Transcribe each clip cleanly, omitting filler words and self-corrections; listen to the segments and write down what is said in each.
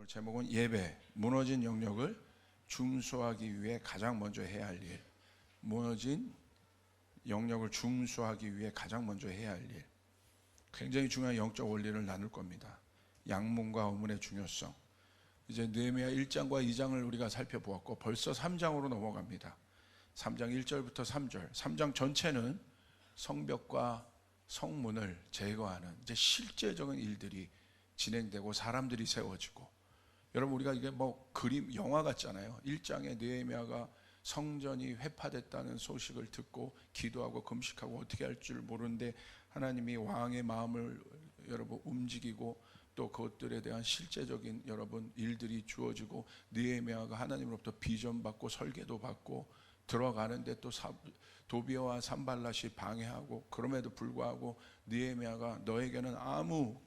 오늘 제목은 예배, 무너진 영역을 중수하기 위해 가장 먼저 해야 할 일. 무너진 영역을 중수하기 위해 가장 먼저 해야 할 일. 굉장히 중요한 영적 원리를 나눌 겁니다. 양문과 어문의 중요성. 이제 느헤미야 1장과 2장을 우리가 살펴보았고 벌써 3장으로 넘어갑니다. 3장 1절부터 3절. 3장 전체는 성벽과 성문을 제거하는 이제 실제적인 일들이 진행되고 사람들이 세워지고, 여러분 우리가 이게 뭐 그림 영화 같잖아요. 1장에 느헤미야가 성전이 회파됐다는 소식을 듣고 기도하고 금식하고 어떻게 할 줄 모르는데 하나님이 왕의 마음을 여러분 움직이고 또 그것들에 대한 실제적인 여러분 일들이 주어지고 느헤미야가 하나님으로부터 비전 받고 설계도 받고 들어가는데 또 도비아와 산발랏이 방해하고, 그럼에도 불구하고 느헤미야가 너에게는 아무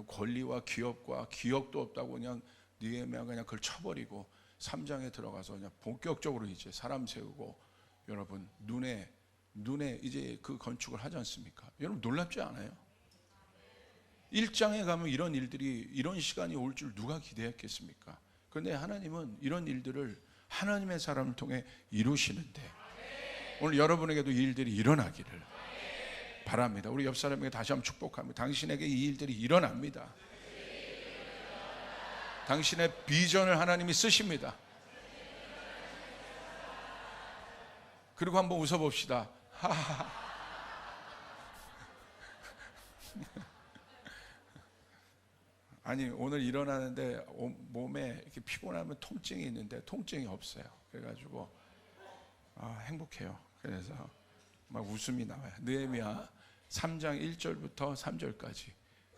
권리와 기업도 없다고 그냥 느헤미야가 그냥 그걸 쳐버리고 3장에 들어가서 그냥 본격적으로 이제 사람 세우고 여러분 눈에 이제 그 건축을 하지 않습니까? 여러분 놀랍지 않아요? 1장에 가면 이런 일들이, 이런 시간이 올 줄 누가 기대했겠습니까? 그런데 하나님은 이런 일들을 하나님의 사람을 통해 이루시는데 오늘 여러분에게도 이 일들이 일어나기를 바랍니다. 우리 옆 사람에게 다시 한번 축복합니다. 당신에게 이 일들이 일어납니다. 당신의 비전을 하나님이 쓰십니다. 그리고 한번 웃어봅시다. 아니 오늘 일어나는데 몸에 이렇게 피곤하면 통증이 있는데 통증이 없어요. 그래가지고 행복해요. 그래서 막 웃음이 나와요. 느헤미야 3장 1절부터 3절까지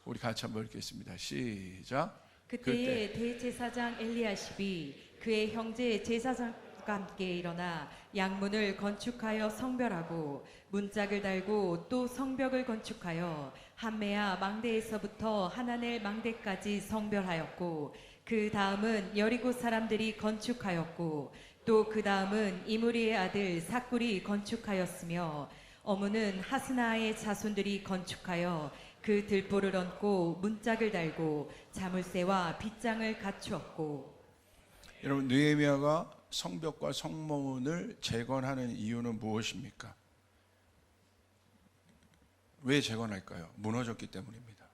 우리 같이 한번 읽겠습니다. 시작. 그때에 대제사장 엘리야십이 그의 형제 제사장과 함께 일어나 양문을 건축하여 성별하고 문짝을 달고 또 성벽을 건축하여 함메야 망대에서부터 하나넬 망대까지 성별하였고, 그 다음은 여리고 사람들이 건축하였고, 또 그 다음은 이므리의 아들 삭굴이 건축하였으며, 어문은 하스나의 자손들이 건축하여 그 들보를 얹고 문짝을 달고 자물쇠와 빗장을 갖추었고. 여러분 느헤미야가 성벽과 성문을 재건하는 이유는 무엇입니까? 왜 재건할까요? 무너졌기 때문입니다.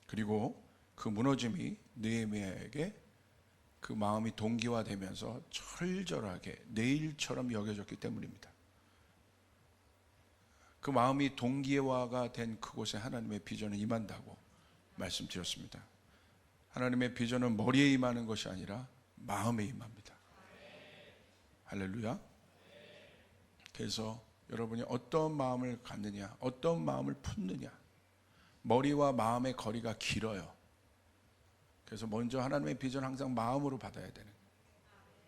그리고 그 무너짐이 느헤미야에게 그 마음이 동기화되면서 철저하게 내일처럼 여겨졌기 때문입니다. 그 마음이 동기화가 된 그곳에 하나님의 비전은 임한다고 말씀드렸습니다. 하나님의 비전은 머리에 임하는 것이 아니라 마음에 임합니다. 할렐루야. 그래서 여러분이 어떤 마음을 갖느냐, 어떤 마음을 품느냐, 머리와 마음의 거리가 길어요. 그래서 먼저 하나님의 비전 항상 마음으로 받아야 되는 거예요.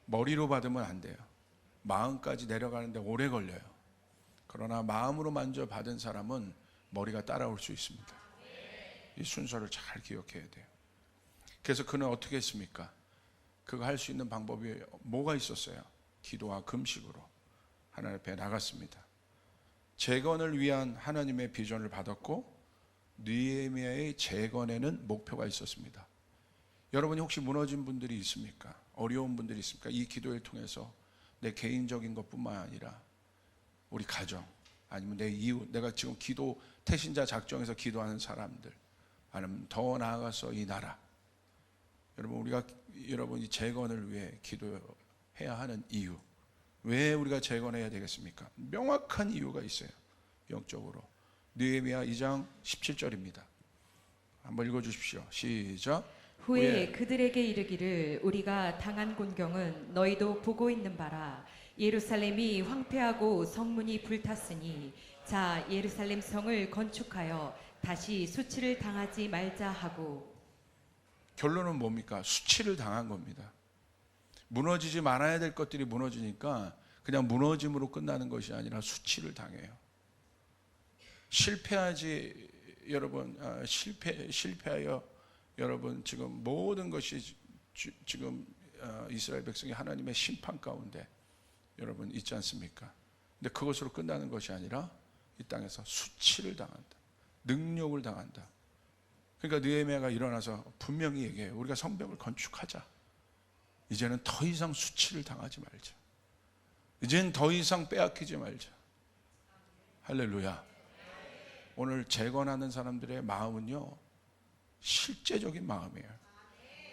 머리로 받으면 안 돼요. 마음까지 내려가는데 오래 걸려요. 그러나 마음으로 먼저 받은 사람은 머리가 따라올 수 있습니다. 이 순서를 잘 기억해야 돼요. 그래서 그는 어떻게 했습니까? 그거 할 수 있는 방법이 뭐가 있었어요? 기도와 금식으로 하나님 앞에 나갔습니다. 재건을 위한 하나님의 비전을 받았고 느헤미야의 재건에는 목표가 있었습니다. 여러분이 혹시 무너진 분들이 있습니까? 어려운 분들이 있습니까? 이 기도를 통해서 내 개인적인 것뿐만 아니라 우리 가정, 아니면 내 이웃, 내가 지금 기도 태신자 작정해서 기도하는 사람들, 아니면 더 나아가서 이 나라, 여러분이 재건을 위해 기도해야 하는 이유, 왜 우리가 재건해야 되겠습니까? 명확한 이유가 있어요. 영적으로. 느헤미야 2장 17절입니다. 한번 읽어주십시오. 시작. 후에 그들에게 이르기를 우리가 당한 곤경은 너희도 보고 있는 바라. 예루살렘이 황폐하고 성문이 불탔으니 자 예루살렘 성을 건축하여 다시 수치를 당하지 말자 하고. 결론은 뭡니까? 수치를 당한 겁니다. 무너지지 말아야 될 것들이 무너지니까 그냥 무너짐으로 끝나는 것이 아니라 수치를 당해요. 실패하여 여러분 지금 모든 것이 지금 이스라엘 백성이 하나님의 심판 가운데 여러분 있지 않습니까? 근데 그것으로 끝나는 것이 아니라 이 땅에서 수치를 당한다. 능욕을 당한다. 그러니까 느헤미야가 일어나서 분명히 얘기해요. 우리가 성벽을 건축하자. 이제는 더 이상 수치를 당하지 말자. 이제는 더 이상 빼앗기지 말자. 할렐루야. 오늘 재건하는 사람들의 마음은요, 실제적인 마음이에요.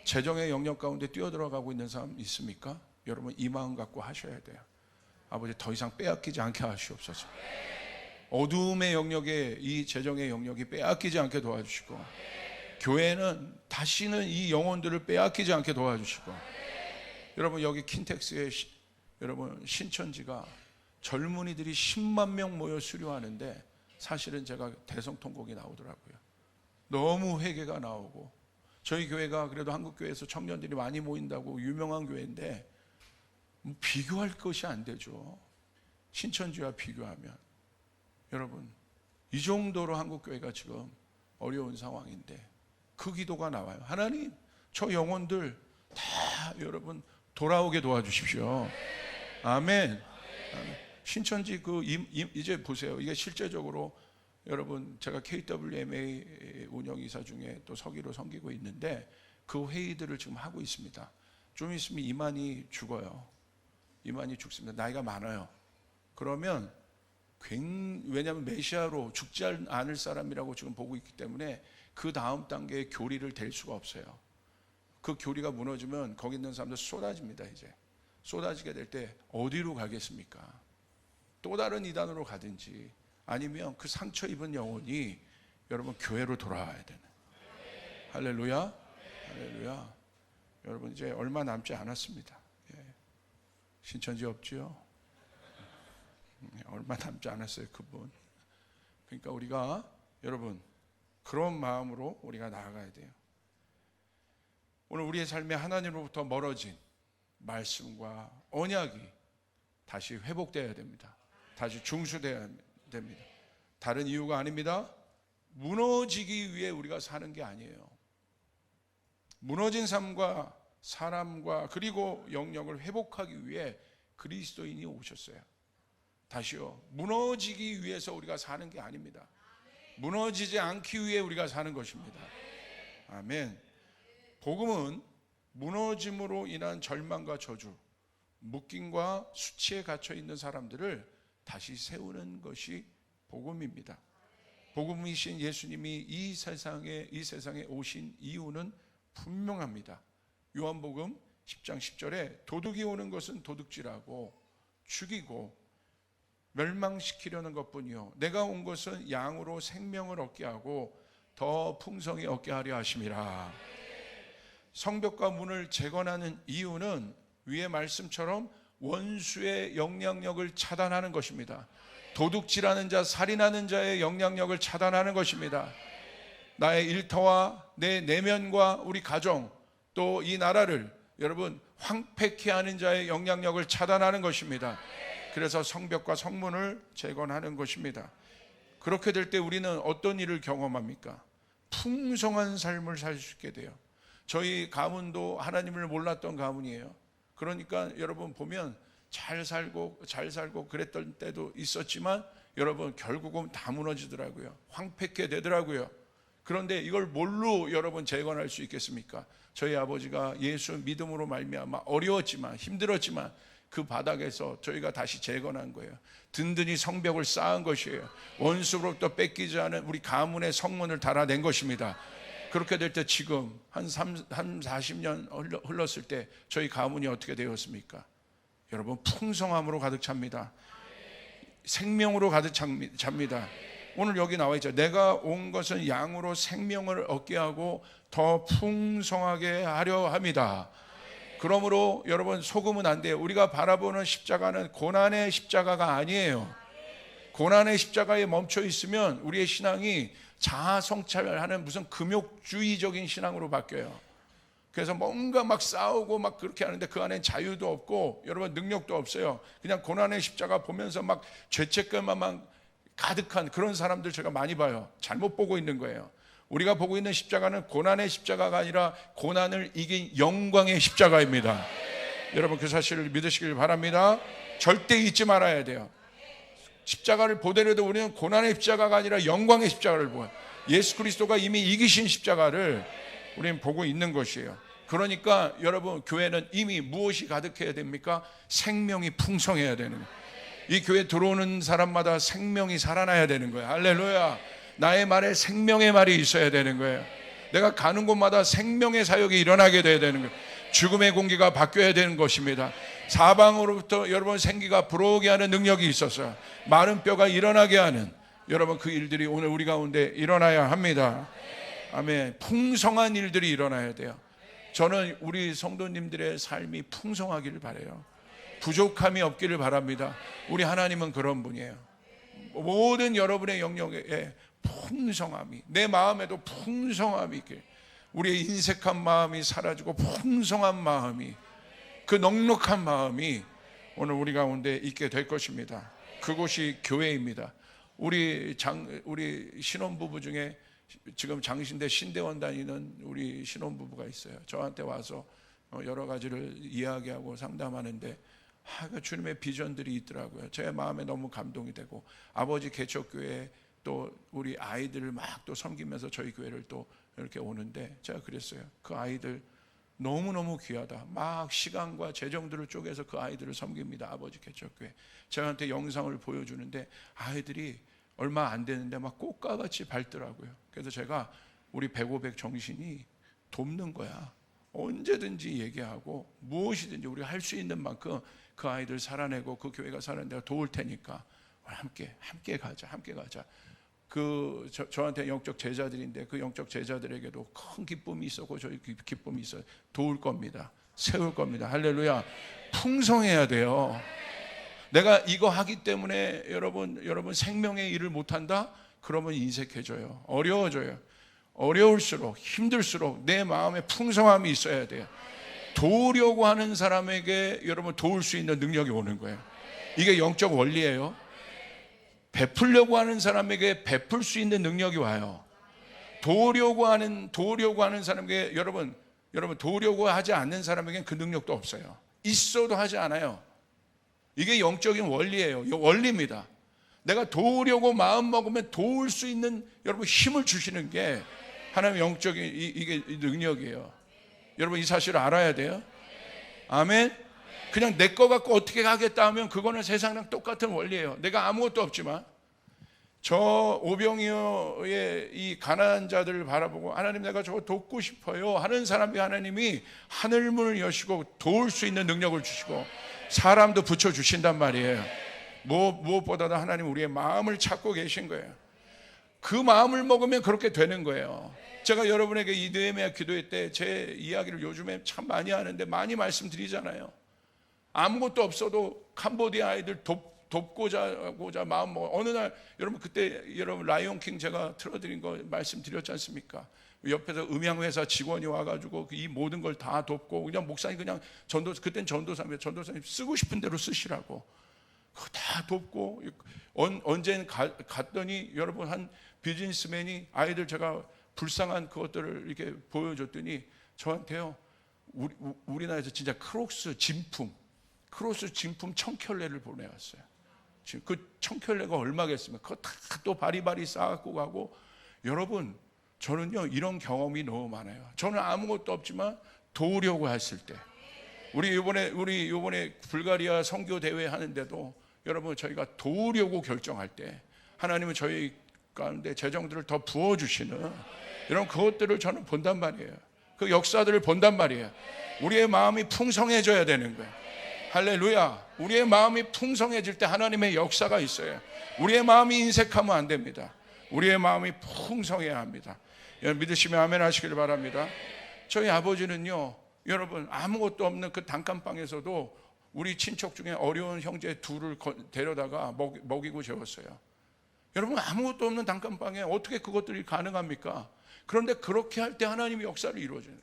재정의 영역 가운데 뛰어들어가고 있는 사람 있습니까? 여러분 이 마음 갖고 하셔야 돼요. 아버지 더 이상 빼앗기지 않게 하시옵소서. 어두움의 영역에 이 재정의 영역이 빼앗기지 않게 도와주시고, 교회는 다시는 이 영혼들을 빼앗기지 않게 도와주시고, 여러분 여기 킨텍스의 여러분 신천지가 젊은이들이 10만 명 모여 수료하는데 사실은 제가 대성통곡이 나오더라고요. 너무 회개가 나오고, 저희 교회가 그래도 한국교회에서 청년들이 많이 모인다고 유명한 교회인데 비교할 것이 안 되죠. 신천지와 비교하면. 여러분 이 정도로 한국교회가 지금 어려운 상황인데 그 기도가 나와요. 하나님 저 영혼들 다 여러분 돌아오게 도와주십시오. 아멘. 신천지 이제 보세요. 이게 실제적으로 여러분 제가 KWMA 운영이사 중에 또 서기로 섬기고 있는데 그 회의들을 지금 하고 있습니다. 좀 있으면 이만희 죽어요. 이만희 죽습니다. 나이가 많아요. 그러면 왜냐하면 메시아로 죽지 않을 사람이라고 지금 보고 있기 때문에 그 다음 단계의 교리를 댈 수가 없어요. 그 교리가 무너지면 거기 있는 사람들 쏟아집니다. 이제 쏟아지게 될 때 어디로 가겠습니까? 또 다른 이단으로 가든지 아니면 그 상처 입은 영혼이 여러분 교회로 돌아와야 되는. 할렐루야. 할렐루야. 여러분 이제 얼마 남지 않았습니다. 예. 신천지 없지요? 얼마 남지 않았어요 그분. 그러니까 우리가 여러분 그런 마음으로 우리가 나아가야 돼요. 오늘 우리의 삶에 하나님으로부터 멀어진 말씀과 언약이 다시 회복되어야 됩니다. 다시 중수되어야 됩니다. 다른 이유가 아닙니다. 무너지기 위해 우리가 사는 게 아니에요. 무너진 삶과 사람과 그리고 영역을 회복하기 위해 그리스도인이 오셨어요. 다시요, 무너지기 위해서 우리가 사는 게 아닙니다. 무너지지 않기 위해 우리가 사는 것입니다. 아멘. 복음은 무너짐으로 인한 절망과 저주, 묶임과 수치에 갇혀 있는 사람들을 다시 세우는 것이 복음입니다. 복음이신 예수님이 이 세상에 오신 이유는 분명합니다. 요한복음 10장 10절에 도둑이 오는 것은 도둑질하고 죽이고 멸망시키려는 것뿐이요 내가 온 것은 양으로 생명을 얻게 하고 더 풍성히 얻게 하려 하심이라. 성벽과 문을 재건하는 이유는 위의 말씀처럼 원수의 영향력을 차단하는 것입니다. 도둑질하는 자, 살인하는 자의 영향력을 차단하는 것입니다. 나의 일터와 내 내면과 우리 가정 또 이 나라를 여러분 황폐케 하는 자의 영향력을 차단하는 것입니다. 그래서 성벽과 성문을 재건하는 것입니다. 그렇게 될 때 우리는 어떤 일을 경험합니까? 풍성한 삶을 살 수 있게 돼요. 저희 가문도 하나님을 몰랐던 가문이에요. 그러니까 여러분 보면 잘 살고 그랬던 때도 있었지만 여러분 결국은 다 무너지더라고요. 황폐케 되더라고요. 그런데 이걸 뭘로 여러분 재건할 수 있겠습니까? 저희 아버지가 예수 믿음으로 말미암아 어려웠지만 힘들었지만 그 바닥에서 저희가 다시 재건한 거예요. 든든히 성벽을 쌓은 것이에요. 원수로부터 뺏기지 않은 우리 가문의 성문을 달아낸 것입니다. 그렇게 될 때 지금 한 40년 흘렀을 때 저희 가문이 어떻게 되었습니까? 여러분 풍성함으로 가득 찹니다. 생명으로 가득 찹니다. 오늘 여기 나와 있죠. 내가 온 것은 양으로 생명을 얻게 하고 더 풍성하게 하려 합니다. 그러므로 여러분 속으면 안 돼요. 우리가 바라보는 십자가는 고난의 십자가가 아니에요. 고난의 십자가에 멈춰 있으면 우리의 신앙이 자아 성찰하는 무슨 금욕주의적인 신앙으로 바뀌어요. 그래서 뭔가 막 싸우고 막 그렇게 하는데 그 안에 자유도 없고 여러분 능력도 없어요. 그냥 고난의 십자가 보면서 막 죄책감만 가득한 그런 사람들 제가 많이 봐요. 잘못 보고 있는 거예요. 우리가 보고 있는 십자가는 고난의 십자가가 아니라 고난을 이긴 영광의 십자가입니다. 여러분 그 사실을 믿으시길 바랍니다. 절대 잊지 말아야 돼요. 십자가를 보더라도 우리는 고난의 십자가가 아니라 영광의 십자가를 보아요. 예수 그리스도가 이미 이기신 십자가를 우리는 보고 있는 것이에요. 그러니까 여러분, 교회는 이미 무엇이 가득해야 됩니까? 생명이 풍성해야 되는 거예요. 이 교회 들어오는 사람마다 생명이 살아나야 되는 거예요. 할렐루야. 나의 말에 생명의 말이 있어야 되는 거예요. 내가 가는 곳마다 생명의 사역이 일어나게 돼야 되는 거예요. 죽음의 공기가 바뀌어야 되는 것입니다. 사방으로부터 여러분 생기가 불어오게 하는 능력이 있어서 마른 뼈가 일어나게 하는 여러분, 그 일들이 오늘 우리 가운데 일어나야 합니다. 아멘. 풍성한 일들이 일어나야 돼요. 저는 우리 성도님들의 삶이 풍성하기를 바라요. 부족함이 없기를 바랍니다. 우리 하나님은 그런 분이에요. 모든 여러분의 영역에 풍성함이, 내 마음에도 풍성함이 있길, 우리의 인색한 마음이 사라지고 풍성한 마음이, 그 넉넉한 마음이 오늘 우리 가운데 있게 될 것입니다. 그곳이 교회입니다. 우리 신혼부부 중에 지금 장신대 신대원 다니는 우리 신혼부부가 있어요. 저한테 와서 여러 가지를 이야기하고 상담하는데 주님의 비전들이 있더라고요. 제 마음에 너무 감동이 되고, 아버지 개척교회 또 우리 아이들을 막 또 섬기면서 저희 교회를 또 이렇게 오는데, 제가 그랬어요. 그 아이들 너무너무 귀하다. 막 시간과 재정들을 쪼개서 그 아이들을 섬깁니다. 아버지 개척교회. 저한테 영상을 보여주는데 아이들이 얼마 안 되는데 막 꽃가같이 밝더라고요. 그래서 제가 우리 105백 정신이 돕는 거야. 언제든지 얘기하고 무엇이든지 우리가 할 수 있는 만큼 그 아이들 살아내고 그 교회가 살아내고 내가 도울 테니까 함께 가자. 저한테 영적 제자들인데 그 영적 제자들에게도 큰 기쁨이 있었고 저희 기쁨이 있어요. 도울 겁니다. 세울 겁니다. 할렐루야. 풍성해야 돼요. 내가 이거 하기 때문에 여러분 생명의 일을 못한다? 그러면 인색해져요. 어려워져요. 어려울수록 힘들수록 내 마음에 풍성함이 있어야 돼요. 도우려고 하는 사람에게 여러분 도울 수 있는 능력이 오는 거예요. 이게 영적 원리예요. 베풀려고 하는 사람에게 베풀 수 있는 능력이 와요. 도우려고 하는 사람에게 여러분 도우려고 하지 않는 사람에게는 그 능력도 없어요. 있어도 하지 않아요. 이게 영적인 원리예요. 원리입니다. 내가 도우려고 마음 먹으면 도울 수 있는 여러분 힘을 주시는 게 하나님의 영적인 이게 능력이에요. 여러분 이 사실을 알아야 돼요. 아멘. 그냥 내 거 갖고 어떻게 하겠다 하면 그거는 세상이랑 똑같은 원리예요. 내가 아무것도 없지만 저 오병이어의 이 가난한 자들을 바라보고 하나님 내가 저거 돕고 싶어요 하는 사람이 하나님이 하늘문을 여시고 도울 수 있는 능력을 주시고 사람도 붙여주신단 말이에요. 무엇보다도 하나님 우리의 마음을 찾고 계신 거예요. 그 마음을 먹으면 그렇게 되는 거예요. 제가 여러분에게 이 느헤미야 기도회 때 제 이야기를 요즘에 참 많이 하는데 많이 말씀드리잖아요. 아무것도 없어도 캄보디아 아이들 돕고자 마음 먹어. 어느 날 여러분 그때 여러분 라이온킹 제가 틀어드린 거 말씀드렸지 않습니까? 옆에서 음향회사 직원이 와가지고 이 모든 걸 다 돕고 그냥 목사님 그냥 그땐 전도사님 쓰고 싶은 대로 쓰시라고 그거 다 돕고 언젠 갔더니 여러분 한 비즈니스맨이 아이들 제가 불쌍한 그것들을 이렇게 보여줬더니 저한테요 우리나라에서 진짜 크로스 진품 1000켤레를 보내왔어요. 지금 그 1000켤레가 얼마겠습니까? 그거 다 또 바리바리 쌓고 가고. 여러분 저는요 이런 경험이 너무 많아요. 저는 아무것도 없지만 도우려고 했을 때 우리 요번에 불가리아 선교 대회 하는데도 여러분 저희가 도우려고 결정할 때 하나님은 저희 가운데 재정들을 더 부어주시는 이런 그것들을 저는 본단 말이에요. 그 역사들을 본단 말이에요. 우리의 마음이 풍성해져야 되는 거예요. 할렐루야. 우리의 마음이 풍성해질 때 하나님의 역사가 있어요. 우리의 마음이 인색하면 안 됩니다. 우리의 마음이 풍성해야 합니다. 여러분 믿으시면 아멘 하시길 바랍니다. 저희 아버지는요 여러분 아무것도 없는 그 단칸방에서도 우리 친척 중에 어려운 형제 둘을 데려다가 먹이고 재웠어요. 여러분 아무것도 없는 단칸방에 어떻게 그것들이 가능합니까? 그런데 그렇게 할 때 하나님의 역사를 이루어줘요.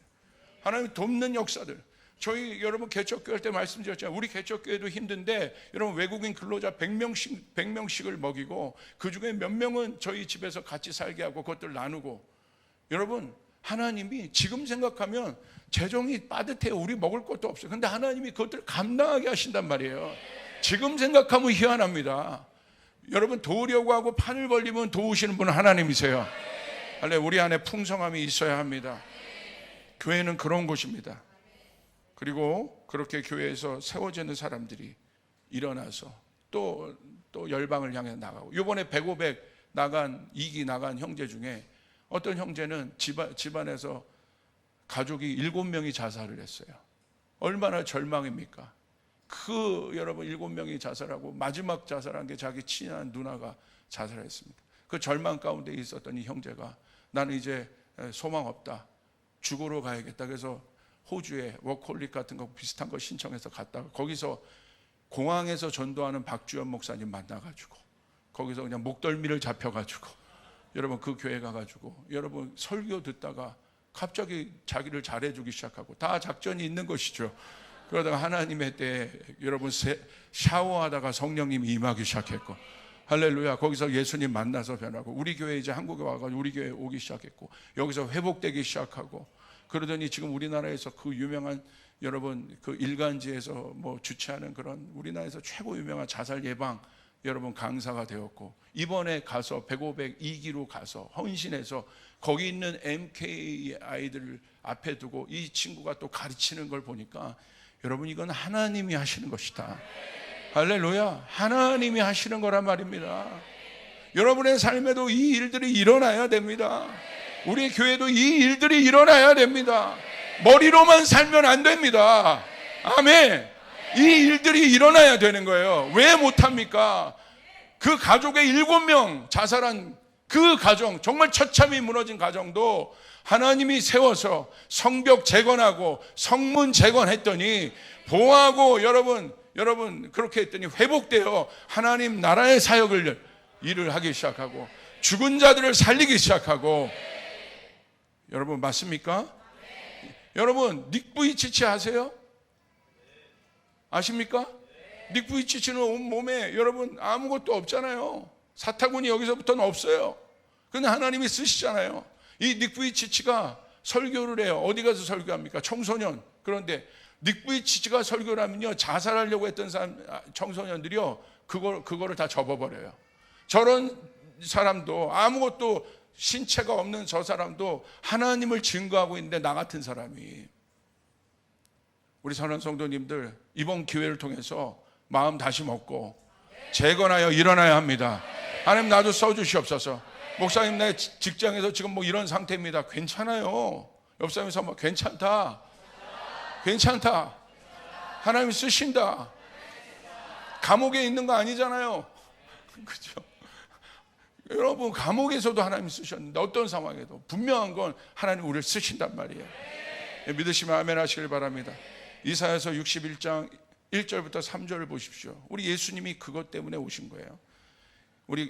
하나님 돕는 역사들. 저희 여러분 개척교회 할 때 말씀드렸잖아요. 우리 개척교회도 힘든데 여러분 외국인 근로자 100명씩을 먹이고 그중에 몇 명은 저희 집에서 같이 살게 하고 그것들 나누고. 여러분 하나님이 지금 생각하면 재정이 빠듯해요. 우리 먹을 것도 없어요. 근데 하나님이 그것들을 감당하게 하신단 말이에요. 지금 생각하면 희한합니다. 여러분 도우려고 하고 판을 벌리면 도우시는 분은 하나님이세요. 할렐루야. 우리 안에 풍성함이 있어야 합니다. 교회는 그런 곳입니다. 그리고 그렇게 교회에서 세워지는 사람들이 일어나서 또 열방을 향해 나가고, 이번에 100, 나간 2기 나간 형제 중에 어떤 형제는 집안에서 가족이 7명이 자살을 했어요. 얼마나 절망입니까? 여러분 7명이 자살하고 마지막 자살한 게 자기 친한 누나가 자살했습니다. 그 절망 가운데 있었던 이 형제가 나는 이제 소망 없다, 죽으러 가야겠다. 그래서 호주에 워크홀릭 같은 거 비슷한 거 신청해서 갔다가 거기서 공항에서 전도하는 박주연 목사님 만나가지고 거기서 그냥 목덜미를 잡혀가지고 여러분 그 교회 가가지고 여러분 설교 듣다가 갑자기 자기를 잘해주기 시작하고, 다 작전이 있는 것이죠. 그러다가 하나님의 때에 여러분 샤워하다가 성령님이 임하기 시작했고, 할렐루야. 거기서 예수님 만나서 변하고, 우리 교회 이제 한국에 와가지고 우리 교회 오기 시작했고, 여기서 회복되기 시작하고, 그러더니 지금 우리나라에서 그 유명한 여러분 그 일간지에서 뭐 주최하는 그런 우리나라에서 최고 유명한 자살 예방 여러분 강사가 되었고, 이번에 가서 100, 2기로 가서 헌신해서 거기 있는 MK 아이들을 앞에 두고 이 친구가 또 가르치는 걸 보니까 여러분 이건 하나님이 하시는 것이다. 할렐루야. 하나님이 하시는 거란 말입니다. 여러분의 삶에도 이 일들이 일어나야 됩니다. 우리 교회도 이 일들이 일어나야 됩니다. 머리로만 살면 안 됩니다. 아멘. 이 일들이 일어나야 되는 거예요. 왜 못합니까? 그 가족의 7명 자살한 그 가정, 정말 처참히 무너진 가정도 하나님이 세워서 성벽 재건하고 성문 재건했더니 보호하고, 여러분 그렇게 했더니 회복되어 하나님 나라의 사역을 일을 하기 시작하고 죽은 자들을 살리기 시작하고. 여러분 맞습니까? 여러분 닉 부이치치 아세요? 아십니까? 닉 부이치치는 온몸에 여러분 아무것도 없잖아요. 사타구니 여기서부터는 없어요. 근데 하나님이 쓰시잖아요. 이 닉 부이치치가 설교를 해요. 어디 가서 설교합니까? 청소년. 그런데 닉 부이치치가 설교를 하면요, 자살하려고 했던 청소년들이요, 그거를 다 접어버려요. 저런 사람도, 아무것도 신체가 없는 저 사람도 하나님을 증거하고 있는데, 나 같은 사람이, 우리 선한 성도님들 이번 기회를 통해서 마음 다시 먹고 재건하여 일어나야 합니다. 하나님 나도 써주시옵소서. 목사님 내 직장에서 지금 뭐 이런 상태입니다. 괜찮아요. 옆 사람에서 뭐 괜찮다. 하나님 쓰신다. 감옥에 있는 거 아니잖아요. 그렇죠? 여러분 감옥에서도 하나님 쓰셨는데 어떤 상황에도 분명한 건 하나님 우리를 쓰신단 말이에요. 믿으시면 아멘 하시길 바랍니다. 이사야서 61장 1절부터 3절을 보십시오. 우리 예수님이 그것 때문에 오신 거예요.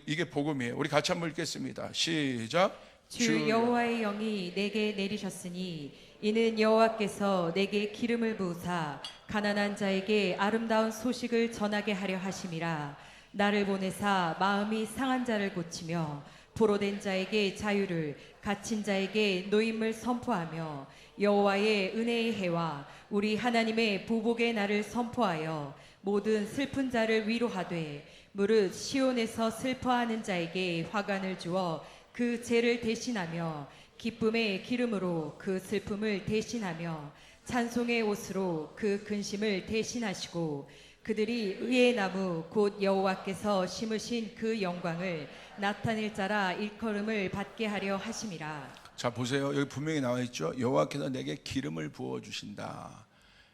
이게 복음이에요. 우리 같이 한번 읽겠습니다. 시작. 주 여호와의 영이 내게 내리셨으니 이는 여호와께서 내게 기름을 부으사 가난한 자에게 아름다운 소식을 전하게 하려 하심이라. 나를 보내사 마음이 상한 자를 고치며 포로된 자에게 자유를, 갇힌 자에게 노임을 선포하며 여호와의 은혜의 해와 우리 하나님의 보복의 날을 선포하여 모든 슬픈 자를 위로하되 무릇 시온에서 슬퍼하는 자에게 화관을 주어 그 죄를 대신하며 기쁨의 기름으로 그 슬픔을 대신하며 찬송의 옷으로 그 근심을 대신하시고 그들이 의의 나무 곧 여호와께서 심으신 그 영광을 나타낼 자라 일컬음을 받게 하려 하심이라. 자 보세요. 여기 분명히 나와 있죠. 여호와께서 내게 기름을 부어 주신다.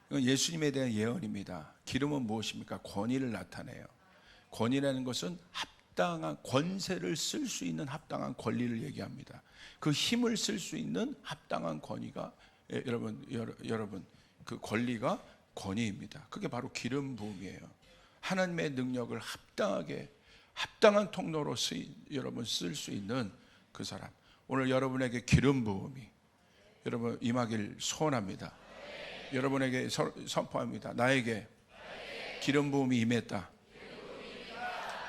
이건 예수님에 대한 예언입니다. 기름은 무엇입니까? 권위를 나타내요. 권위라는 것은 합당한 권세를 쓸 수 있는 합당한 권리를 얘기합니다. 그 힘을 쓸 수 있는 합당한 권위가 여러분 그 권리가 권위입니다. 그게 바로 기름 부음이에요. 하나님의 능력을 합당한 통로로 여러분 쓸 수 있는 그 사람. 오늘 여러분에게 기름 부음이 여러분 임하길 소원합니다. 여러분에게 선포합니다. 나에게 기름 부음이 임했다.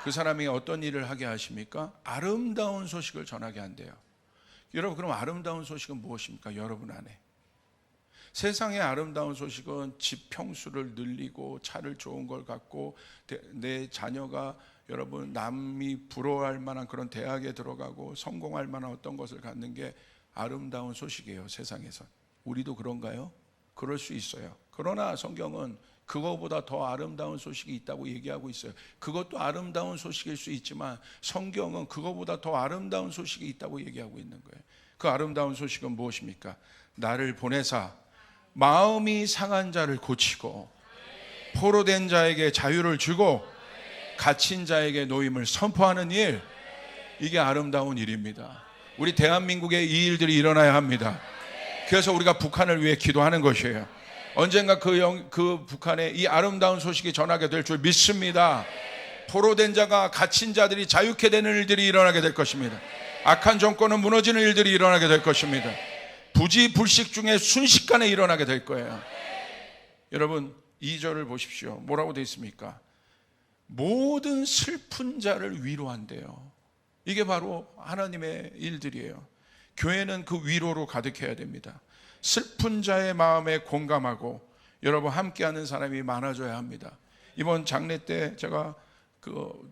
그 사람이 어떤 일을 하게 하십니까? 아름다운 소식을 전하게 한대요. 여러분 그럼 아름다운 소식은 무엇입니까? 여러분 안에 세상의 아름다운 소식은 집 평수를 늘리고 차를 좋은 걸 갖고 내 자녀가 여러분 남이 부러워할 만한 그런 대학에 들어가고 성공할 만한 어떤 것을 갖는 게 아름다운 소식이에요. 세상에서. 우리도 그런가요? 그럴 수 있어요. 그러나 성경은 그거보다 더 아름다운 소식이 있다고 얘기하고 있어요. 그것도 아름다운 소식일 수 있지만 성경은 그거보다 더 아름다운 소식이 있다고 얘기하고 있는 거예요. 그 아름다운 소식은 무엇입니까? 나를 보내사 마음이 상한 자를 고치고 포로된 자에게 자유를 주고 갇힌 자에게 노임을 선포하는 일, 이게 아름다운 일입니다. 우리 대한민국에 이 일들이 일어나야 합니다. 그래서 우리가 북한을 위해 기도하는 것이에요. 언젠가 그 북한에 이 아름다운 소식이 전하게 될 줄 믿습니다. 포로된 자가 갇힌 자들이 자유케 되는 일들이 일어나게 될 것입니다. 악한 정권은 무너지는 일들이 일어나게 될 것입니다. 부지불식 중에 순식간에 일어나게 될 거예요. 여러분 2절을 보십시오. 뭐라고 되어 있습니까? 모든 슬픈 자를 위로한대요. 이게 바로 하나님의 일들이에요. 교회는 그 위로로 가득해야 됩니다. 슬픈 자의 마음에 공감하고 여러분 함께하는 사람이 많아져야 합니다. 이번 장례 때 제가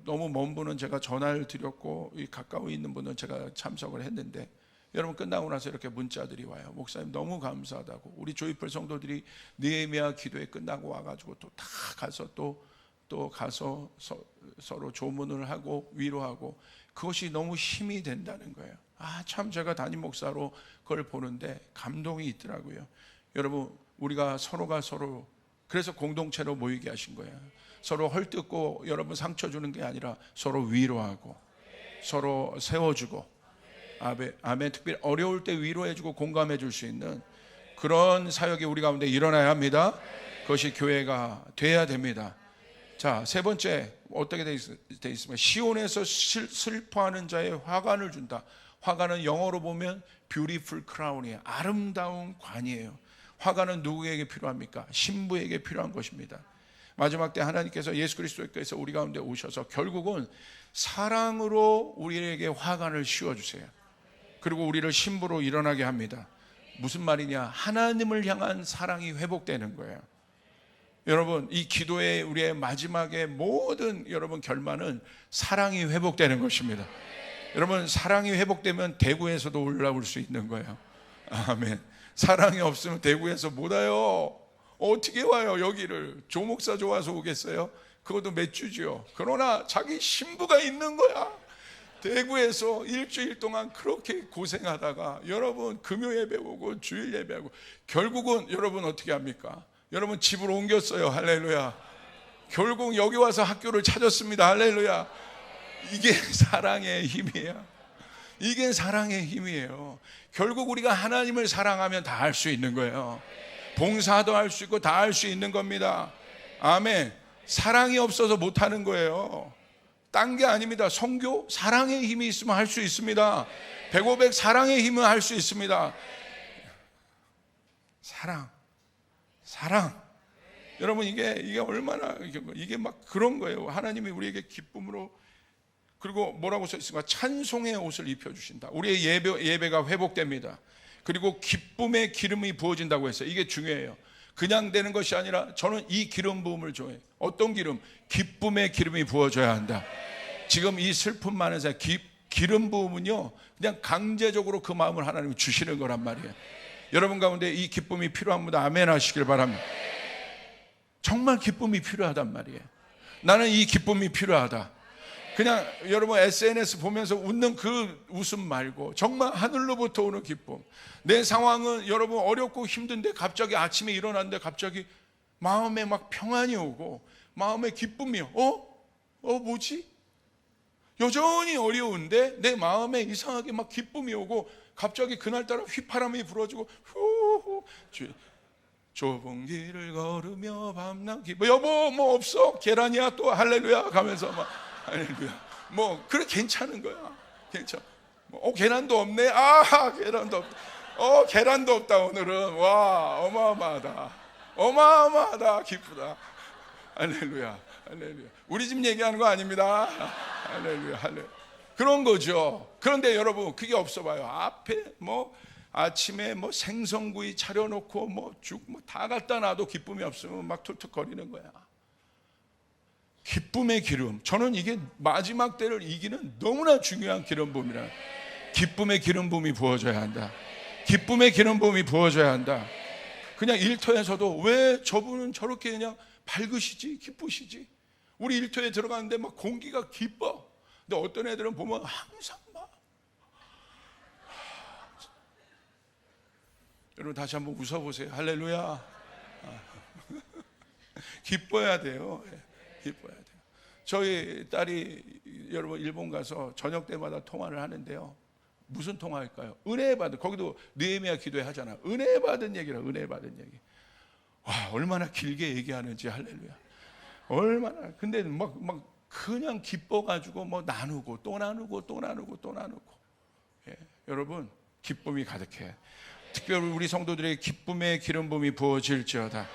너무 먼 분은 제가 전화를 드렸고 가까이 있는 분은 제가 참석을 했는데 여러분 끝나고 나서 이렇게 문자들이 와요. 목사님 너무 감사하다고. 우리 조이풀 성도들이 느헤미야 기도회 끝나고 와가지고 또 다 가서 또 가서 서로 조문을 하고 위로하고 그것이 너무 힘이 된다는 거예요. 참 제가 담임 목사로 그걸 보는데 감동이 있더라고요. 여러분 우리가 서로가 서로 그래서 공동체로 모이게 하신 거예요. 서로 헐뜯고 여러분 상처 주는 게 아니라 서로 위로하고 서로 세워주고 아멘. 특별히 어려울 때 위로해주고 공감해 줄 수 있는 그런 사역이 우리 가운데 일어나야 합니다. 그것이 교회가 돼야 됩니다. 자, 세 번째 어떻게 돼 있습니까? 시온에서 슬퍼하는 자의 화관을 준다. 화관은 영어로 보면 beautiful crown이에요. 아름다운 관이에요. 화관은 누구에게 필요합니까? 신부에게 필요한 것입니다. 마지막 때 하나님께서 예수 그리스도께서 우리 가운데 오셔서 결국은 사랑으로 우리에게 화관을 씌워주세요. 그리고 우리를 신부로 일어나게 합니다. 무슨 말이냐? 하나님을 향한 사랑이 회복되는 거예요. 여러분 이 기도의 우리의 마지막의 모든 여러분 결말은 사랑이 회복되는 것입니다. 여러분 사랑이 회복되면 대구에서도 올라올 수 있는 거예요. 아멘. 사랑이 없으면 대구에서 못 와요. 어떻게 와요? 여기를 조목사 좋아서 오겠어요? 그것도 몇 주죠. 그러나 자기 신부가 있는 거야. 대구에서 일주일 동안 그렇게 고생하다가 여러분 금요 예배 오고 주일 예배하고 결국은 여러분 어떻게 합니까? 여러분 집으로 옮겼어요. 할렐루야. 결국 여기 와서 학교를 찾았습니다. 할렐루야. 이게 사랑의 힘이에요. 이게 사랑의 힘이에요. 결국 우리가 하나님을 사랑하면 다 할 수 있는 거예요. 봉사도 할 수 있고 다 할 수 있는 겁니다. 아멘. 사랑이 없어서 못하는 거예요. 딴 게 아닙니다. 선교 사랑의 힘이 있으면 할 수 있습니다. 100, 사랑의 힘은 할 수 있습니다. 사랑. 여러분 이게 얼마나 이게 막 그런 거예요. 하나님이 우리에게 기쁨으로 그리고 뭐라고 써 있습니까? 찬송의 옷을 입혀주신다. 우리의 예배가 회복됩니다. 그리고 기쁨의 기름이 부어진다고 했어요. 이게 중요해요. 그냥 되는 것이 아니라 저는 이 기름 부음을 좋아해요. 어떤 기름? 기쁨의 기름이 부어져야 한다. 지금 이 슬픔 많은 사람 기름 부음은요 그냥 강제적으로 그 마음을 하나님이 주시는 거란 말이에요. 여러분 가운데 이 기쁨이 필요한 분들 아멘 하시길 바랍니다. 정말 기쁨이 필요하단 말이에요. 나는 이 기쁨이 필요하다. 그냥 여러분 SNS 보면서 웃는 그 웃음 말고 정말 하늘로부터 오는 기쁨. 내 상황은 여러분 어렵고 힘든데 갑자기 아침에 일어났는데 갑자기 마음에 막 평안이 오고 마음에 기쁨이 뭐지? 여전히 어려운데 내 마음에 이상하게 막 기쁨이 오고 갑자기 그날따라 휘파람이 불어지고 후후 좁은 길을 걸으며 밤낮 여보 뭐 없어? 계란이야 또 할렐루야 가면서 막 할렐루야 뭐 그래 괜찮은 거야. 괜찮아. 계란도 없네. 계란도 없다. 계란도 없다 오늘은. 와 어마어마하다 기쁘다. 할렐루야. 우리 집 얘기하는 거 아닙니다. 할렐루야. 그런 거죠. 그런데 여러분 그게 없어 봐요. 앞에 뭐 아침에 뭐 생선구이 차려놓고 뭐 죽 뭐 다 갖다 놔도 기쁨이 없으면 막 툴툴거리는 거야. 기쁨의 기름. 저는 이게 마지막 때를 이기는 너무나 중요한 기름 부음이라. 기쁨의 기름 부음이 부어져야 한다. 기쁨의 기름 부음이 부어져야 한다. 그냥 일터에서도 왜 저분은 저렇게 그냥 밝으시지, 기쁘시지? 우리 일터에 들어가는데 막 공기가 기뻐. 근데 어떤 애들은 보면 항상 막 여러분 다시 한번 웃어보세요. 할렐루야. 기뻐야 돼요. 기뻐야 돼요. 저희 딸이 여러분 일본 가서 저녁 때마다 통화를 하는데요. 무슨 통화일까요? 은혜 받은, 거기도 느헤미야 기도회 하잖아. 은혜 받은 얘기라. 은혜 받은 얘기. 와, 얼마나 길게 얘기하는지. 할렐루야. 얼마나. 근데 막 그냥 기뻐가지고 뭐 나누고 또 나누고 또 나누고 또 나누고. 예, 여러분 기쁨이 가득해. 특별히 우리 성도들에게 기쁨의 기름 부음이 부어질지어다.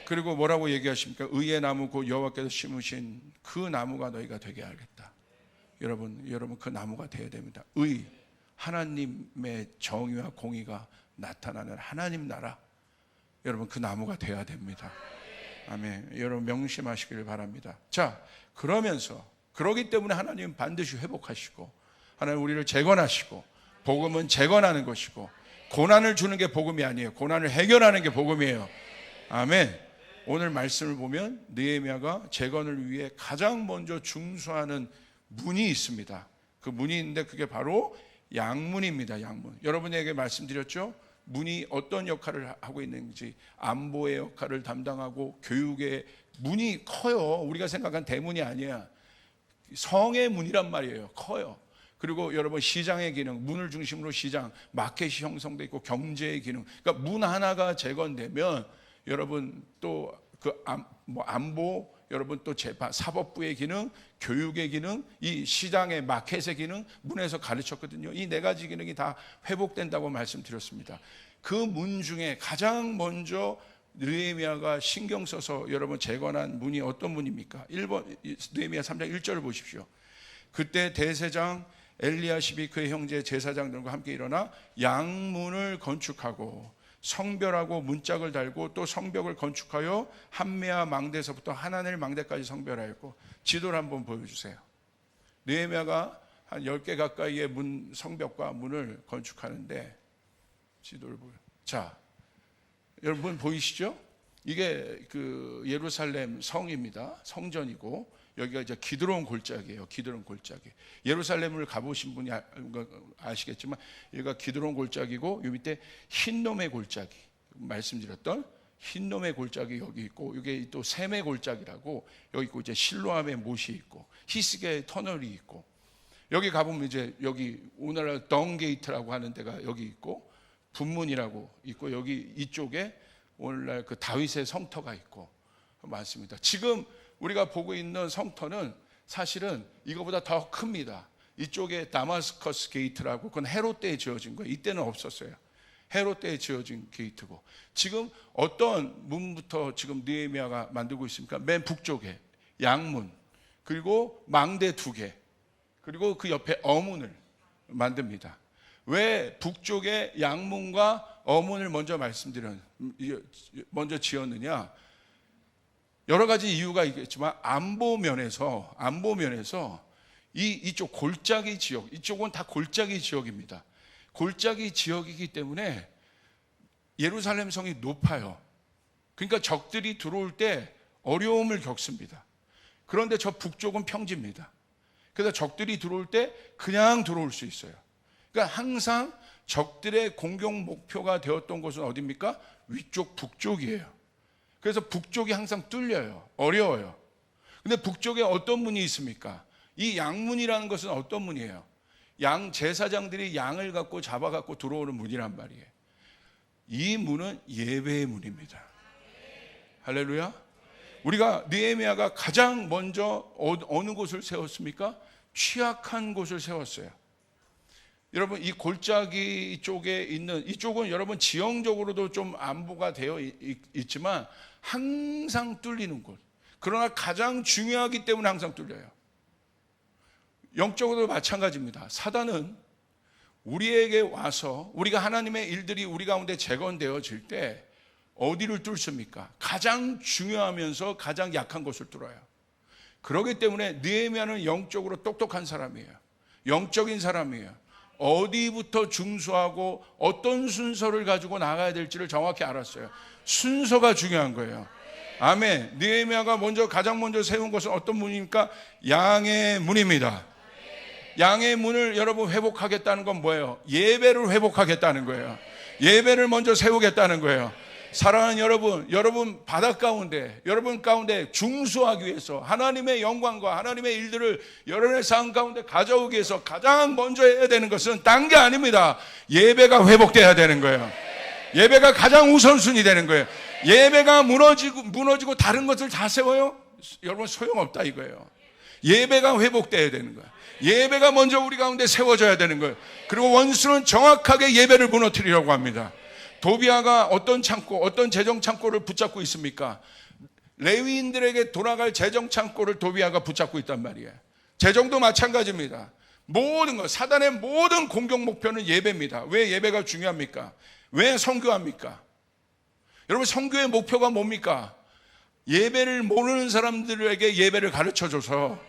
그리고 뭐라고 얘기하십니까? 의의 나무 곧 여호와께서 심으신 그 나무가 너희가 되게 하겠다. 여러분 그 나무가 되어야 됩니다. 의, 하나님의 정의와 공의가 나타나는 하나님 나라. 여러분 그 나무가 되어야 됩니다. 아멘. 여러분 명심하시기를 바랍니다. 자, 그러면서 그러기 때문에 하나님은 반드시 회복하시고 하나님 우리를 재건하시고, 복음은 재건하는 것이고 고난을 주는 게 복음이 아니에요. 고난을 해결하는 게 복음이에요. 아멘. 오늘 말씀을 보면 느헤미야가 재건을 위해 가장 먼저 중수하는 문이 있습니다. 그 문이 있는데 그게 바로 양문입니다. 양문. 여러분에게 말씀드렸죠? 문이 어떤 역할을 하고 있는지, 안보의 역할을 담당하고 교육의 문이 커요. 우리가 생각한 대문이 아니야. 성의 문이란 말이에요. 커요. 그리고 여러분 시장의 기능, 문을 중심으로 시장, 마켓이 형성되어 있고 경제의 기능. 그러니까 문 하나가 재건되면 여러분 또 그 안보, 여러분 또 사법부의 기능, 교육의 기능, 이 시장의 마켓의 기능, 문에서 가르쳤거든요. 이 네 가지 기능이 다 회복된다고 말씀드렸습니다. 그 문 중에 가장 먼저 느헤미야가 신경 써서 여러분 재건한 문이 어떤 문입니까? 1번 느헤미야 3장 1절을 보십시오. 그때 대제장 엘리야십이 그의 형제 제사장들과 함께 일어나 양문을 건축하고 성별하고 문짝을 달고 또 성벽을 건축하여 한메아 망대에서부터 하나넬 망대까지 성별하였고. 지도를 한번 보여주세요. 느헤미야가 한 10개 가까이의 성벽과 문을 건축하는데 지도를 보여. 자, 여러분 보이시죠? 이게 그 예루살렘 성입니다. 성전이고 여기가 이제 기드론 골짜기예요. 기드론 골짜기. 예루살렘을 가보신 분이 아시겠지만 여기가 기드론 골짜기고 이 밑에 흰놈의 골짜기, 말씀드렸던 흰놈의 골짜기 여기 있고, 이게 또 샘의 골짜기라고 여기 있고, 이제 실로암의 못이 있고 히스게의 터널이 있고, 여기 가보면 이제 여기 오늘날 덩게이트라고 하는 데가 여기 있고, 분문이라고 있고, 여기 이쪽에 오늘날 그 다윗의 성터가 있고 많습니다. 지금 우리가 보고 있는 성터는 사실은 이거보다 더 큽니다. 이쪽에 다마스커스 게이트라고, 그건 헤롯 때에 지어진 거예요. 이때는 없었어요. 헤롯 때에 지어진 게이트고, 지금 어떤 문부터 지금 느헤미야가 만들고 있습니까? 맨 북쪽에 양문, 그리고 망대 2개, 그리고 그 옆에 어문을 만듭니다. 왜 북쪽에 양문과 어문을 먼저 지었느냐? 여러 가지 이유가 있겠지만 안보 면에서 이쪽 골짜기 지역, 이쪽은 다 골짜기 지역입니다. 골짜기 지역이기 때문에 예루살렘 성이 높아요. 그러니까 적들이 들어올 때 어려움을 겪습니다. 그런데 저 북쪽은 평지입니다. 그래서 적들이 들어올 때 그냥 들어올 수 있어요. 그러니까 항상 적들의 공격 목표가 되었던 곳은 어디입니까? 위쪽 북쪽이에요. 그래서 북쪽이 항상 뚫려요. 어려워요. 근데 북쪽에 어떤 문이 있습니까? 이 양문이라는 것은 어떤 문이에요? 양 제사장들이 양을 갖고 잡아갖고 들어오는 문이란 말이에요. 이 문은 예배의 문입니다. 할렐루야. 우리가 느헤미야가 가장 먼저 어느 곳을 세웠습니까? 취약한 곳을 세웠어요. 여러분 이 골짜기 쪽에 있는, 이쪽은 여러분 지형적으로도 좀 안보가 되어 있지만 항상 뚫리는 곳. 그러나 가장 중요하기 때문에 항상 뚫려요. 영적으로도 마찬가지입니다. 사단은 우리에게 와서 우리가 하나님의 일들이 우리 가운데 재건되어질 때 어디를 뚫습니까? 가장 중요하면서 가장 약한 곳을 뚫어요. 그렇기 때문에 느헤미야는 영적으로 똑똑한 사람이에요. 영적인 사람이에요. 어디부터 중수하고 어떤 순서를 가지고 나가야 될지를 정확히 알았어요. 순서가 중요한 거예요. 아멘. 느헤미야가 가장 먼저 세운 것은 어떤 문입니까? 양의 문입니다. 양의 문을 여러분 회복하겠다는 건 뭐예요? 예배를 회복하겠다는 거예요. 예배를 먼저 세우겠다는 거예요. 사랑하는 여러분 바닥 가운데, 여러분 가운데 중수하기 위해서 하나님의 영광과 하나님의 일들을 여러분의 삶 가운데 가져오기 위해서 가장 먼저 해야 되는 것은 딴 게 아닙니다. 예배가 회복돼야 되는 거예요. 예배가 가장 우선순위 되는 거예요. 예배가 무너지고 다른 것을 다 세워요? 여러분 소용없다 이거예요. 예배가 회복돼야 되는 거예요. 예배가 먼저 우리 가운데 세워져야 되는 거예요. 그리고 원수는 정확하게 예배를 무너뜨리려고 합니다. 도비아가 어떤 재정 창고를 붙잡고 있습니까? 레위인들에게 돌아갈 재정 창고를 도비아가 붙잡고 있단 말이에요. 재정도 마찬가지입니다. 모든 것, 사단의 모든 공격 목표는 예배입니다. 왜 예배가 중요합니까? 왜 선교합니까? 여러분 선교의 목표가 뭡니까? 예배를 모르는 사람들에게 예배를 가르쳐줘서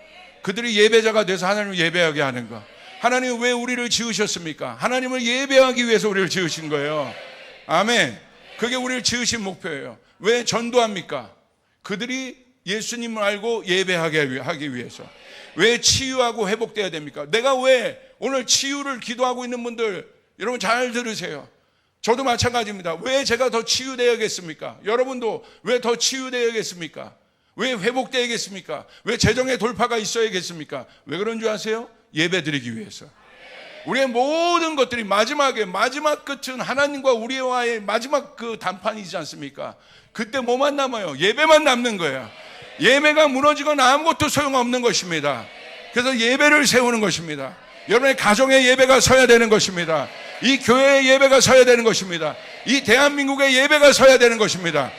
그들이 예배자가 돼서 하나님을 예배하게 하는 것. 하나님은 왜 우리를 지으셨습니까? 하나님을 예배하기 위해서 우리를 지으신 거예요. 아멘. 그게 우리를 지으신 목표예요. 왜 전도합니까? 그들이 예수님을 알고 예배하게 하기 위해서. 왜 치유하고 회복돼야 됩니까? 내가 왜 오늘 치유를 기도하고 있는 분들 여러분 잘 들으세요. 저도 마찬가지입니다. 왜 제가 더 치유되어야겠습니까? 여러분도 왜 더 치유되어야겠습니까? 왜 회복되어야겠습니까? 왜 재정의 돌파가 있어야겠습니까? 왜 그런 줄 아세요? 예배 드리기 위해서. 우리의 모든 것들이 마지막 끝은 하나님과 우리와의 마지막 그 단판이지 않습니까? 그때 뭐만 남아요? 예배만 남는 거예요. 예배가 무너지거나 아무것도 소용없는 것입니다. 그래서 예배를 세우는 것입니다. 여러분의 가정의 예배가 서야 되는 것입니다. 이 교회의 예배가 서야 되는 것입니다. 이 대한민국의 예배가 서야 되는 것입니다.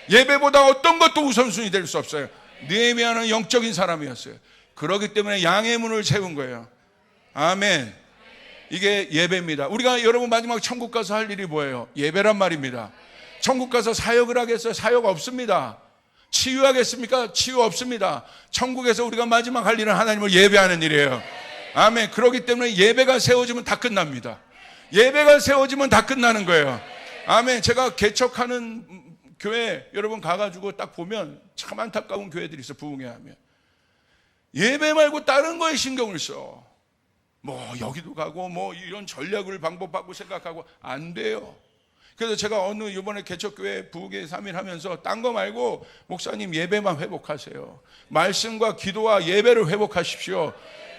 예배보다 어떤 것도 우선순위 될 수 없어요. 느헤미야는 영적인 사람이었어요. 그렇기 때문에 양의 문을 세운 거예요. 아멘. 이게 예배입니다. 우리가 여러분 마지막 천국 가서 할 일이 뭐예요? 예배란 말입니다. 천국 가서 사역을 하겠어요? 사역 없습니다. 치유하겠습니까? 치유 없습니다. 천국에서 우리가 마지막 할 일은 하나님을 예배하는 일이에요. 아멘. 그렇기 때문에 예배가 세워지면 다 끝납니다. 예배가 세워지면 다 끝나는 거예요. 아멘. 제가 개척하는 교회 여러분 가가지고 딱 보면 참 안타까운 교회들이 있어. 부흥회 하면 예배 말고 다른 거에 신경을 써. 뭐 여기도 가고 뭐 이런 전략을 방법하고 생각하고 안 돼요. 그래서 제가 이번에 개척교회 부흥회 3일 하면서 딴 거 말고 목사님 예배만 회복하세요. 말씀과 기도와 예배를 회복하십시오.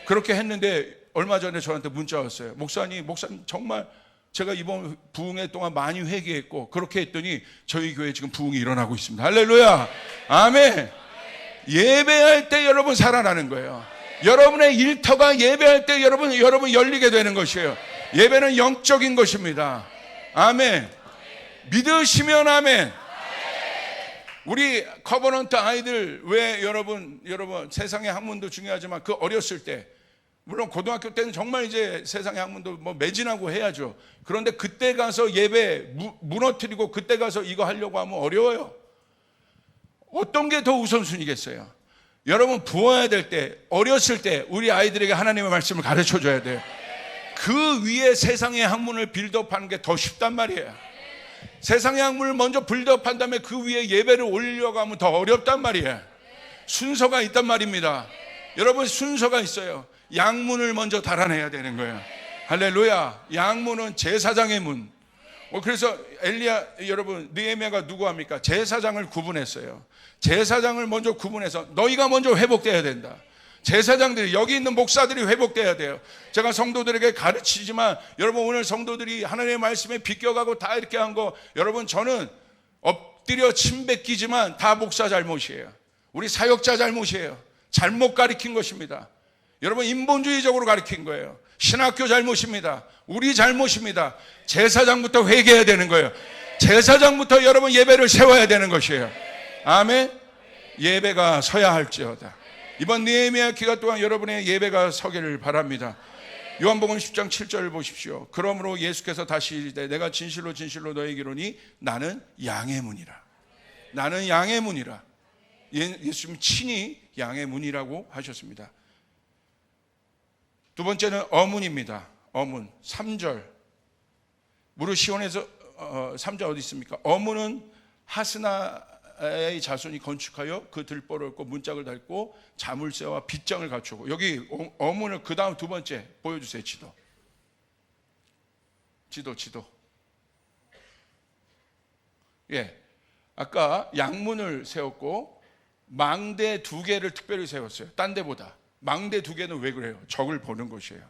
그렇게 했는데 얼마 전에 저한테 문자 왔어요. 목사님 정말 제가 이번 부흥회 동안 많이 회개했고 그렇게 했더니 저희 교회에 지금 부흥이 일어나고 있습니다. 할렐루야. 아멘. 예배할 때 여러분 살아나는 거예요. 여러분의 일터가 예배할 때 여러분 열리게 되는 것이에요. 예배는 영적인 것입니다. 아멘. 믿으시면 아멘. 우리 커버넌트 아이들 왜 여러분 세상의 학문도 중요하지만 그 어렸을 때 물론 고등학교 때는 정말 이제 세상의 학문도 뭐 매진하고 해야죠. 그런데 그때 가서 예배 무너뜨리고 그때 가서 이거 하려고 하면 어려워요. 어떤 게 더 우선순위겠어요? 여러분 부어야 될 때 어렸을 때 우리 아이들에게 하나님의 말씀을 가르쳐 줘야 돼요. 그 위에 세상의 학문을 빌드업하는 게 더 쉽단 말이에요. 세상의 학문을 먼저 빌드업한 다음에 그 위에 예배를 올리려고 하면 더 어렵단 말이에요. 순서가 있단 말입니다. 여러분 순서가 있어요. 양문을 먼저 달아내야 되는 거예요. 할렐루야. 양문은 제사장의 문. 그래서 여러분 느헤미야가 누구 합니까? 제사장을 구분했어요. 제사장을 먼저 구분해서 너희가 먼저 회복돼야 된다. 제사장들이 여기 있는 목사들이 회복돼야 돼요. 제가 성도들에게 가르치지만 여러분 오늘 성도들이 하나님의 말씀에 비껴가고 다 이렇게 한 거 여러분 저는 엎드려 침 뱉기지만 다 목사 잘못이에요. 우리 사역자 잘못이에요. 잘못 가르친 것입니다. 여러분 인본주의적으로 가르친 거예요. 신학교 잘못입니다. 우리 잘못입니다. 제사장부터 회개해야 되는 거예요. 제사장부터 여러분 예배를 세워야 되는 것이에요. 아멘. 예배가 서야 할지어다. 이번 느헤미야 기간 동안 여러분의 예배가 서기를 바랍니다. 요한복음 10장 7절을 보십시오. 그러므로 예수께서 다시 이르되 내가 진실로 진실로 너에게 이르노니 나는 양의 문이라. 나는 양의 문이라. 예수님 친히 양의 문이라고 하셨습니다. 두 번째는 어문입니다. 어문 3절. 무릇 시온에서 3절 어디 있습니까? 어문은 하스나의 자손이 건축하여 그 들보를 얹고 문짝을 달고 자물쇠와 빗장을 갖추고. 여기 어문을 그 다음 두 번째 보여주세요. 지도. 예, 아까 양문을 세웠고 망대 2개를 특별히 세웠어요. 딴 데보다. 망대 2개는 왜 그래요? 적을 보는 곳이에요.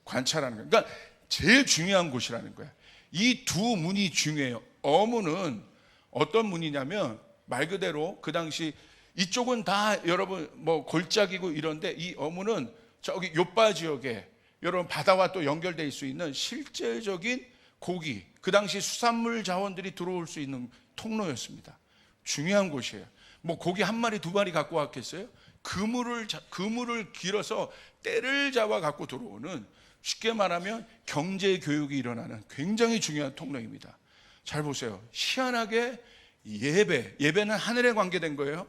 관찰하는 거예요. 그러니까 제일 중요한 곳이라는 거예요. 이 두 문이 중요해요. 어문은 어떤 문이냐면 말 그대로 그 당시 이쪽은 다 여러분 뭐 골짜기고 이런데, 이 어문은 저기 요빠 지역에 여러분 바다와 또 연결될 수 있는 실제적인 고기, 그 당시 수산물 자원들이 들어올 수 있는 통로였습니다. 중요한 곳이에요. 뭐 고기 1마리 2마리 갖고 왔겠어요? 그물을 길어서 때를 잡아 갖고 들어오는, 쉽게 말하면 경제 교육이 일어나는 굉장히 중요한 통로입니다. 잘 보세요. 희한하게 예배는 하늘에 관계된 거예요.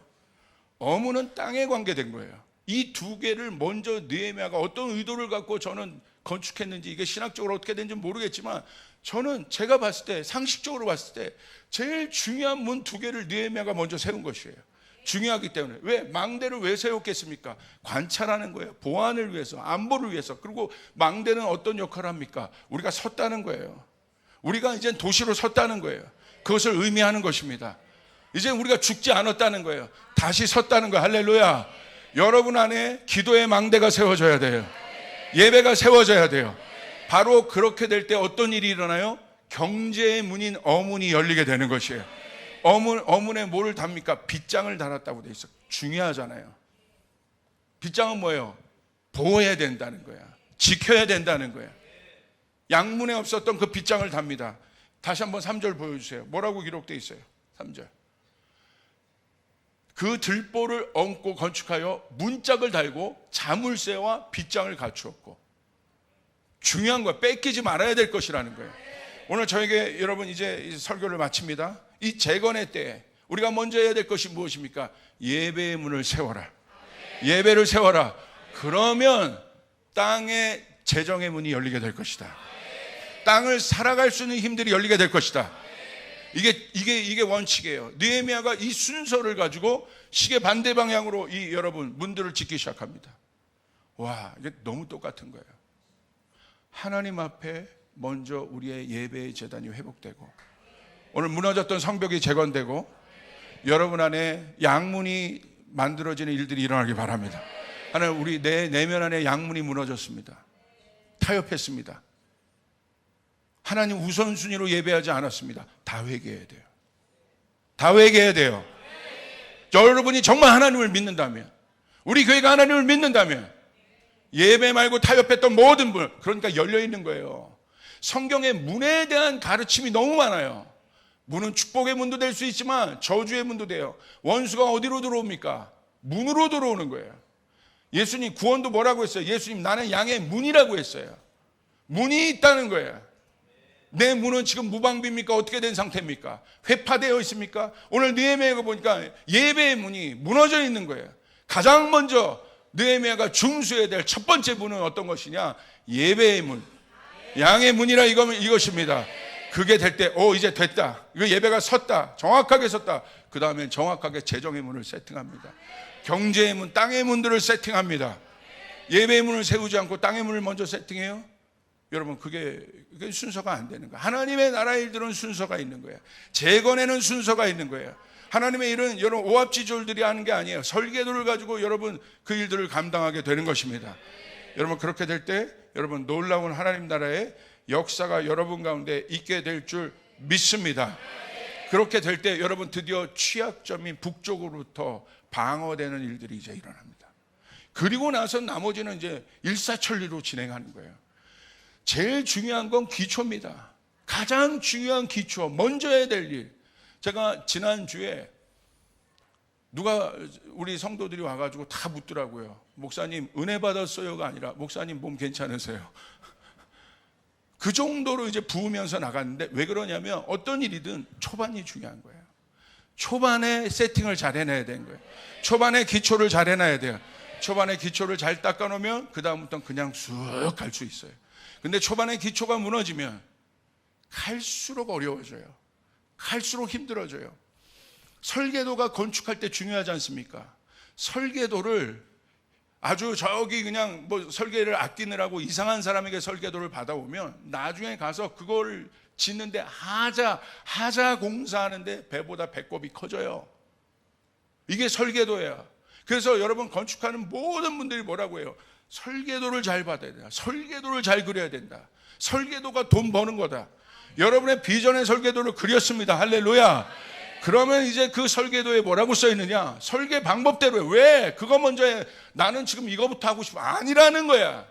어문은 땅에 관계된 거예요. 이 2개를 먼저 느헤미야가 어떤 의도를 갖고 저는 건축했는지, 이게 신학적으로 어떻게 되는지 모르겠지만, 저는 제가 봤을 때, 상식적으로 봤을 때 제일 중요한 문 2개를 느헤미야가 먼저 세운 것이에요. 중요하기 때문에. 왜? 망대를 왜 세웠겠습니까? 관찰하는 거예요. 보안을 위해서, 안보를 위해서. 그리고 망대는 어떤 역할을 합니까? 우리가 섰다는 거예요. 우리가 이제 도시로 섰다는 거예요. 그것을 의미하는 것입니다. 이제 우리가 죽지 않았다는 거예요. 다시 섰다는 거예요. 할렐루야. 여러분 안에 기도의 망대가 세워져야 돼요. 예배가 세워져야 돼요. 바로 그렇게 될 때 어떤 일이 일어나요? 경제의 문인 어문이 열리게 되는 것이에요. 어문에 뭐를 답니까? 빗장을 달았다고 돼 있어. 중요하잖아요. 빗장은 뭐예요? 보호해야 된다는 거야. 지켜야 된다는 거야. 양문에 없었던 그 빗장을 답니다. 다시 한번 3절 보여주세요. 뭐라고 기록되어 있어요? 3절. 그 들보를 얹고 건축하여 문짝을 달고 자물쇠와 빗장을 갖추었고. 중요한 거야. 뺏기지 말아야 될 것이라는 거예요. 오늘 저에게 여러분 이제 설교를 마칩니다. 이 재건의 때에 우리가 먼저 해야 될 것이 무엇입니까? 예배의 문을 세워라. 예배를 세워라. 그러면 땅의 재정의 문이 열리게 될 것이다. 땅을 살아갈 수 있는 힘들이 열리게 될 것이다. 이게 원칙이에요. 느헤미야가 이 순서를 가지고 시계 반대 방향으로 이 여러분 문들을 짓기 시작합니다. 와, 이게 너무 똑같은 거예요. 하나님 앞에 먼저 우리의 예배의 재단이 회복되고, 오늘 무너졌던 성벽이 재건되고, 여러분 안에 양문이 만들어지는 일들이 일어나기 바랍니다. 하나님, 우리 내면 안에 양문이 무너졌습니다. 타협했습니다. 하나님 우선순위로 예배하지 않았습니다. 다 회개해야 돼요. 다 회개해야 돼요. 여러분이 정말 하나님을 믿는다면, 우리 교회가 하나님을 믿는다면, 예배 말고 타협했던 모든 분, 그러니까 열려있는 거예요. 성경의 문에 대한 가르침이 너무 많아요. 문은 축복의 문도 될 수 있지만 저주의 문도 돼요. 원수가 어디로 들어옵니까? 문으로 들어오는 거예요. 예수님 구원도 뭐라고 했어요? 예수님 나는 양의 문이라고 했어요. 문이 있다는 거예요. 내 문은 지금 무방비입니까? 어떻게 된 상태입니까? 회파되어 있습니까? 오늘 느헤미야가 보니까 예배의 문이 무너져 있는 거예요. 가장 먼저 느헤미야가 중수해야 될 첫 번째 문은 어떤 것이냐? 예배의 문, 양의 문이라 이것입니다. 그게 될 때, 이제 됐다. 이거 예배가 섰다. 정확하게 섰다. 그 다음엔 정확하게 재정의 문을 세팅합니다. 경제의 문, 땅의 문들을 세팅합니다. 예배의 문을 세우지 않고 땅의 문을 먼저 세팅해요? 여러분, 그게 순서가 안 되는 거예요. 하나님의 나라의 일들은 순서가 있는 거예요. 재건에는 순서가 있는 거예요. 하나님의 일은 여러분 오합지졸들이 하는 게 아니에요. 설계도를 가지고 여러분 그 일들을 감당하게 되는 것입니다. 여러분, 그렇게 될 때 여러분 놀라운 하나님 나라의 역사가 여러분 가운데 있게 될 줄 믿습니다. 그렇게 될 때 여러분 드디어 취약점인 북쪽으로부터 방어되는 일들이 이제 일어납니다. 그리고 나서 나머지는 이제 일사천리로 진행하는 거예요. 제일 중요한 건 기초입니다. 가장 중요한 기초, 먼저 해야 될 일. 제가 지난주에 누가 우리 성도들이 와가지고 다 묻더라고요. 목사님 은혜 받았어요가 아니라 목사님 몸 괜찮으세요? 그 정도로 이제 부으면서 나갔는데, 왜 그러냐면 어떤 일이든 초반이 중요한 거예요. 초반에 세팅을 잘 해놔야 되는 거예요. 초반에 기초를 잘 해놔야 돼요. 초반에 기초를 잘 닦아놓으면 그 다음부터는 그냥 쑥 갈 수 있어요. 근데 초반에 기초가 무너지면 갈수록 어려워져요. 갈수록 힘들어져요. 설계도가 건축할 때 중요하지 않습니까? 설계도를 아주 저기 그냥 뭐 설계를 아끼느라고 이상한 사람에게 설계도를 받아오면 나중에 가서 그걸 짓는데 하자 공사하는데 배보다 배꼽이 커져요. 이게 설계도예요. 그래서 여러분 건축하는 모든 분들이 뭐라고 해요? 설계도를 잘 받아야 된다. 설계도를 잘 그려야 된다. 설계도가 돈 버는 거다. 여러분의 비전의 설계도를 그렸습니다. 할렐루야. 그러면 이제 그 설계도에 뭐라고 써 있느냐? 설계 방법대로 해. 왜? 그거 먼저 해. 나는 지금 이거부터 하고 싶어. 아니라는 거야.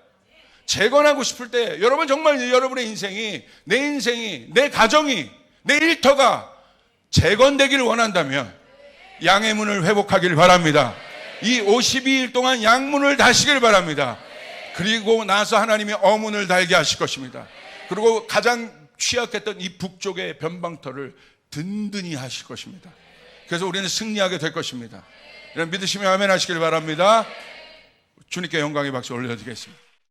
재건하고 싶을 때 여러분 정말 여러분의 인생이, 내 인생이, 내 가정이, 내 일터가 재건되기를 원한다면 양의 문을 회복하길 바랍니다. 이 52일 동안 양문을 다시길 바랍니다. 그리고 나서 하나님이 어문을 달게 하실 것입니다. 그리고 가장 취약했던 이 북쪽의 변방터를 든든히 하실 것입니다. 그래서 우리는 승리하게 될 것입니다. 여러분 믿으시면 아멘 하시길 바랍니다. 주님께 영광의 박수 올려드리겠습니다.